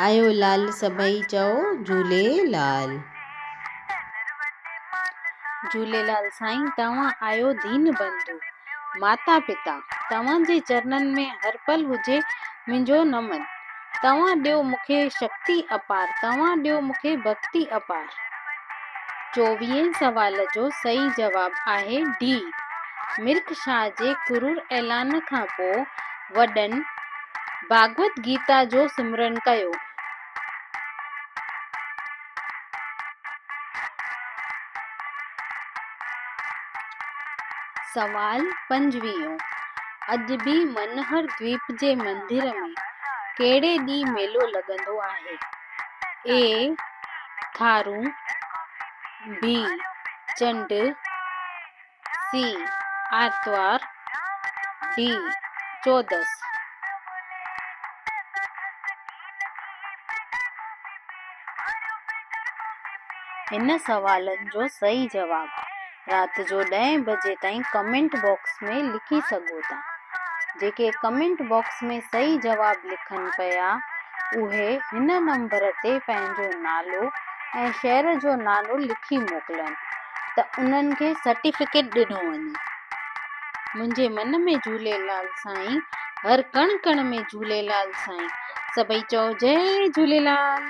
आयो लाल सभई चओ झूलेलाल। झूलेलाल साईं, तव्हां आयो दीन बंधु माता पिता, तव्हां जे चरणनि में हर पल हुजे मुंहिंजो नमन। तव्हां ॾियो मूंखे शक्ति अपार, तव्हां ॾियो मूंखे भक्ति अपार। 24 सवाल जो सही जवाब आहे डी। मिर्ख शाह जे कुरूर ऐलान खां पोइ वॾनि भागवत गीता जो सिमरन कयो। सवाल 25 अॼु बि मनहर द्वीप जे मंदिर में कहिड़े ॾींहुं मेलो लॻंदो आहे? ए थारू, बी चंड, सी आर्तवार, डी चौदस। इन सवालनि जो सही जवाब राति जो 10 बजे ताईं कमेंट बॉक्स में लिखी सघो था। जेके कमेंट बॉक्स में सही जवाब लिखनि पिया उहे हिन नंबर ते पंहिंजो नालो ऐं शहर जो नालो लिखी मोकिलनि त उन्हनि खे सर्टिफिकेट ॾिनो वञे। मुंहिंजे मन में झूलेलाल साईं, हर कण कण में झूलेलाल साईं। सभई चओ जय झूलेलाल।